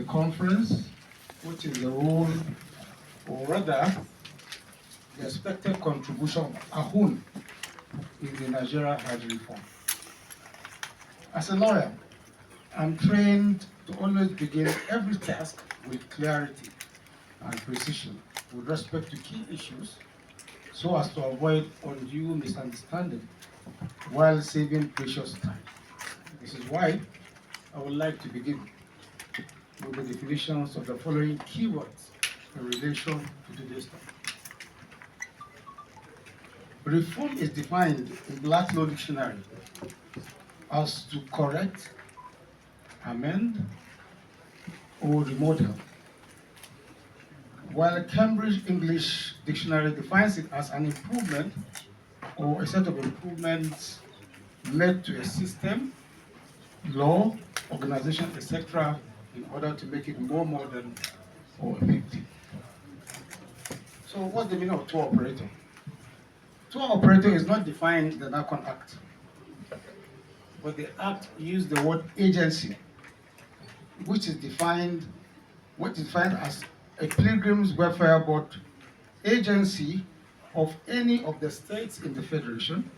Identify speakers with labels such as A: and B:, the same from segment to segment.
A: conference, which is the role, or rather, the expected contribution of AHUN in the Nigeria Hajj reform. As a lawyer, I'm trained to always begin every task with clarity and precision with respect to key issues so as to avoid undue misunderstanding while saving precious time. This is why I would like to begin with the definitions of the following keywords in relation to today's topic. Reform is defined in Black Law Dictionary as to correct, amend, or remodel, while Cambridge English Dictionary defines it as an improvement or a set of improvements made to a system, law, organization, etc., in order to make it more modern or effective. So what's the meaning of tour operator? Tour operator is not defined in the NACON Act, but the Act used the word agency, which is defined as a Pilgrims Welfare Board agency of any of the states in the Federation,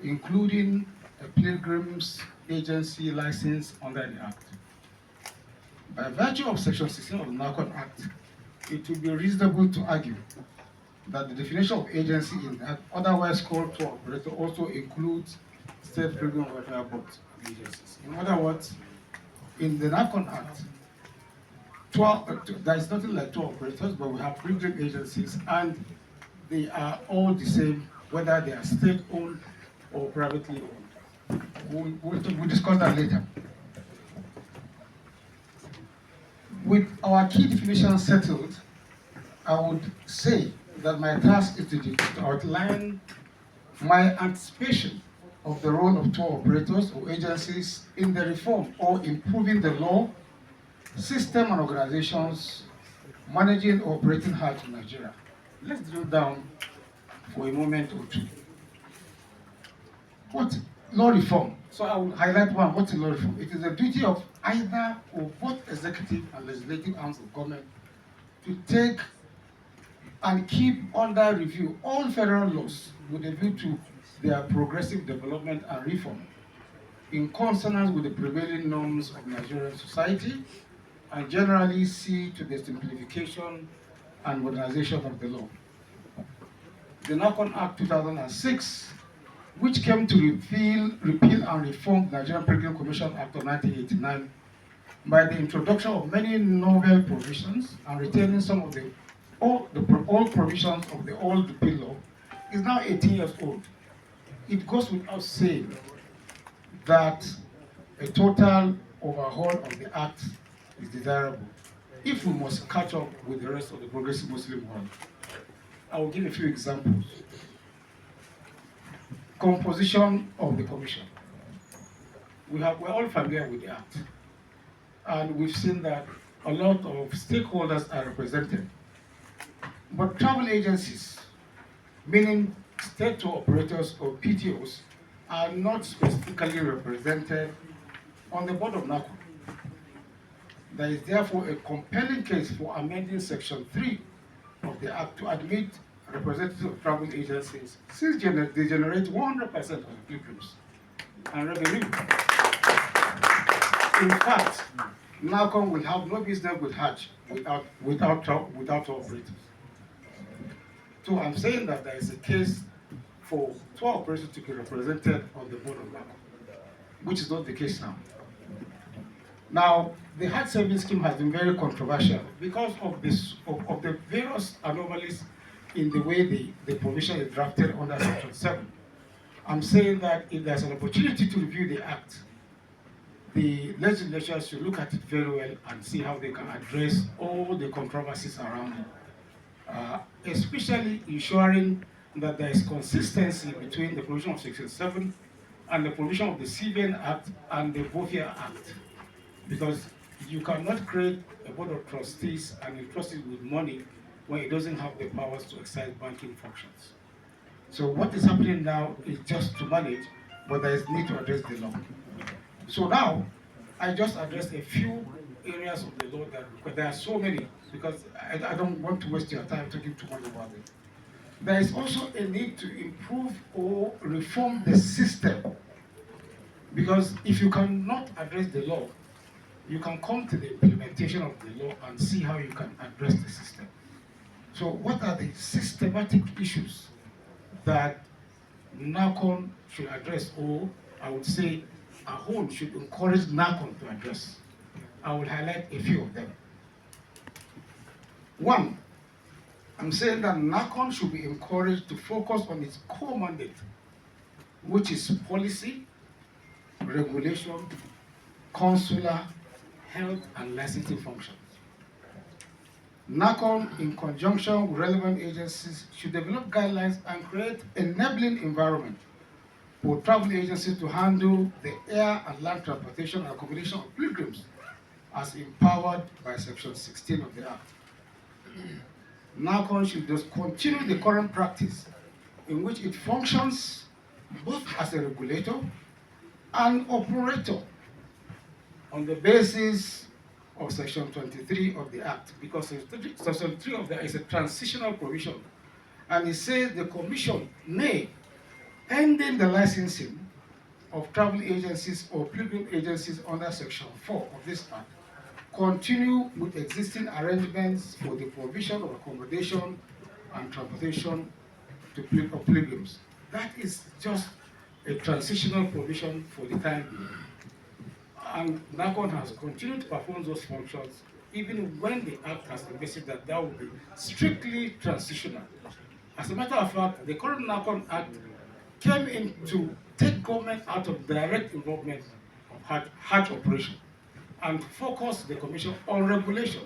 A: including a Pilgrims Agency license under the Act. By virtue of Section 16 of the NACON Act, it would be reasonable to argue that the definition of agency in that otherwise called tour operator also includes state Pilgrim Welfare Board agencies. In other words, in the NACON Act, there is nothing like tour operators, but we have pilgrim agencies, and they are all the same, whether they are state-owned or privately owned. We'll discuss that later. With our key definitions settled, I would say that my task is to outline my anticipation of the role of tour operators or agencies in the reform or improving the law, system and organizations managing or operating Hajj in Nigeria. Let's drill down for a moment or two. What law reform? So I will highlight one. What's law reform? It is the duty of either or both executive and legislative arms of government to take and keep under review all federal laws with a view to their progressive development and reform in consonance with the prevailing norms of Nigerian society, and generally see to the simplification and modernization of the law. The NACON Act 2006, which came to repeal and reform the Nigerian Pilgrim Commission Act of 1989 by the introduction of many novel provisions and retaining some of the old provisions of the old repeal law, is now 18 years old. It goes without saying that a total overhaul of the Act is desirable if we must catch up with the rest of the progressive Muslim world. I will give a few examples. Composition of the Commission. We're all familiar with the Act, and we've seen that a lot of stakeholders are represented. But travel agencies, meaning state tour operators or PTOs, are not specifically represented on the board of NACO. There is therefore a compelling case for amending Section 3 of the Act to admit representatives of travel agencies, since they generate 100% of the pilgrims and revenue. In fact, NACON will have no business with Hajj without tour operators. So I'm saying that there is a case for tour operators to be represented on the board of NACON, which is not the case now. Now, the Hajj savings scheme has been very controversial because of the various anomalies in the way the provision is drafted under Section 7. I'm saying that if there's an opportunity to review the Act, the legislature should look at it very well and see how they can address all the controversies around it, especially ensuring that there is consistency between the provision of Section 7 and the provision of the Civil Act and the Bofia Act. Because you cannot create a board of trustees and entrust it with money when it doesn't have the powers to exercise banking functions. So what is happening now is just to manage, but there is need to address the law. So now, I just addressed a few areas of the law that, because there are so many, because I don't want to waste your time talking too much about it. There is also a need to improve or reform the system, because if you cannot address the law, you can come to the implementation of the law and see how you can address the system. So what are the systematic issues that NACON should address, or I would say a whole should encourage NACON to address? I will highlight a few of them. One, I'm saying that NACON should be encouraged to focus on its core mandate, which is policy, regulation, consular, health, and licensing functions. NACON, in conjunction with relevant agencies, should develop guidelines and create enabling environment for travel agencies to handle the air and land transportation and accommodation of pilgrims as empowered by Section 16 of the Act. NACON should just continue the current practice in which it functions both as a regulator and operator on the basis of Section 23 of the Act, because Section 3 of the Act is a transitional provision, and it says the Commission may, pending the licensing of travel agencies or pilgrim agencies under Section 4 of this Act, continue with existing arrangements for the provision of accommodation and transportation to pilgrims. That is just a transitional provision for the time being. And NACON has continued to perform those functions even when the Act has envisaged that that will be strictly transitional. As a matter of fact, the current NACON Act came in to take government out of direct involvement of Hajj operation and focus the Commission on regulation.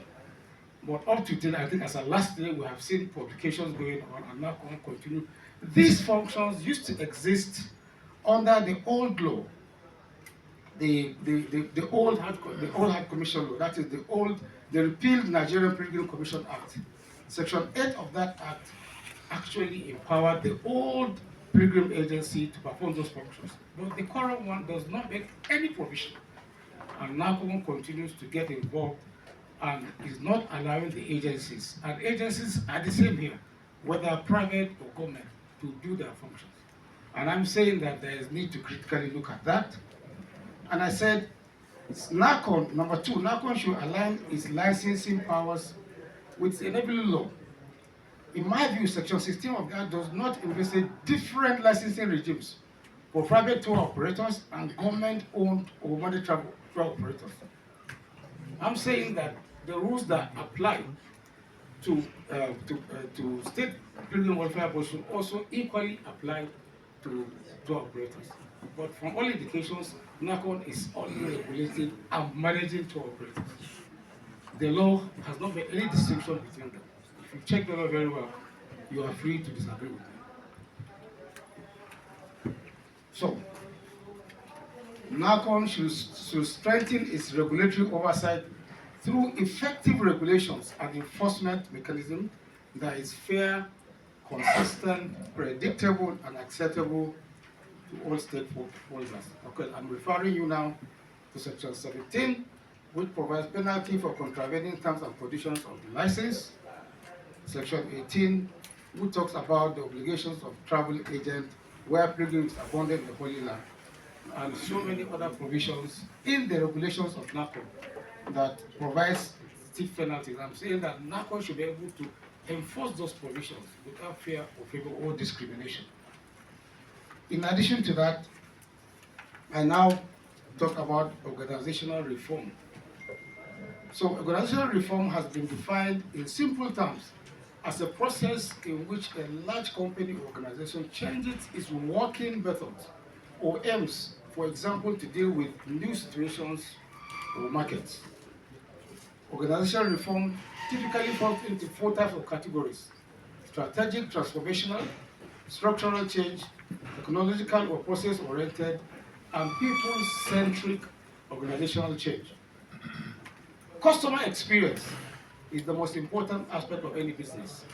A: But up to today, I think as a last day, we have seen publications going on and NACON continue. These functions used to exist under the old law, the old Hajj Commission law, that is the repealed Nigerian Pilgrim Commission Act. Section 8 of that act actually empowered the old pilgrim agency to perform those functions. But the current one does not make any provision. And NACON continues to get involved and is not allowing the agencies, and agencies are the same here, whether private or government, to do their functions. And I'm saying that there is need to critically look at that. And I said, NACON, number two, NACON should align its licensing powers with the enabling law. In my view, Section 16 of the Act does not envisage different licensing regimes for private tour operators and government-owned or managed travel tour operators. I'm saying that the rules that apply to state pilgrim welfare boards should also equally apply to tour operators. But from all indications, NACON is only regulating and managing tour operators. The law has not made any distinction between them. If you check the law very well, you are free to disagree with me. So, NACON should strengthen its regulatory oversight through effective regulations and enforcement mechanism that is fair, consistent, predictable, and acceptable to all stakeholders. Okay, I'm referring you now to Section 17, which provides penalty for contravening terms and conditions of the license. Section 18, which talks about the obligations of travel agent where pilgrims abandon the Holy Land, and so many other provisions in the regulations of NACON that provides stiff penalties. I'm saying that NACON should be able to enforce those provisions without fear of favor or discrimination. In addition to that, I now talk about organizational reform. So organizational reform has been defined in simple terms as a process in which a large company or organization changes its working methods or aims, for example, to deal with new situations or markets. Organizational reform typically falls into 4 types of categories: strategic, transformational, structural change, technological or process-oriented, and people-centric organizational change. Customer experience is the most important aspect of any business.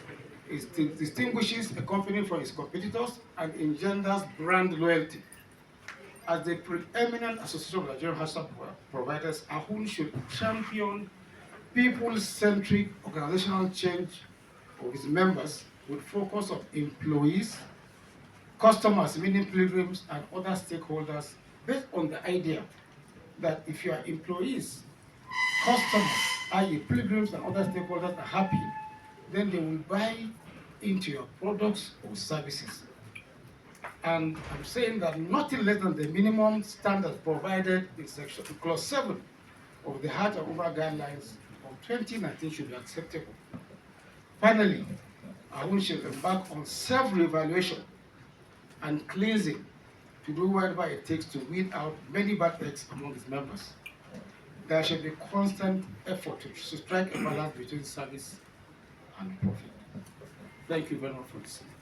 A: It distinguishes a company from its competitors and engenders brand loyalty. as the preeminent association of Nigerian Hajj providers, AHUN should champion people-centric organizational change of its members with focus on employees, customers, meaning pilgrims, and other stakeholders, based on the idea that if your employees, customers, i.e. pilgrims and other stakeholders are happy, then they will buy into your products or services. And I'm saying that nothing less than the minimum standards provided in section clause 7 of the Hajj and Umrah guidelines of 2019 should be acceptable. Finally, AHUN should embark on self-reevaluation and cleansing to do whatever it takes to weed out many bad eggs among its members. There should be constant effort to strike a balance between service and profit. Thank you very much for listening.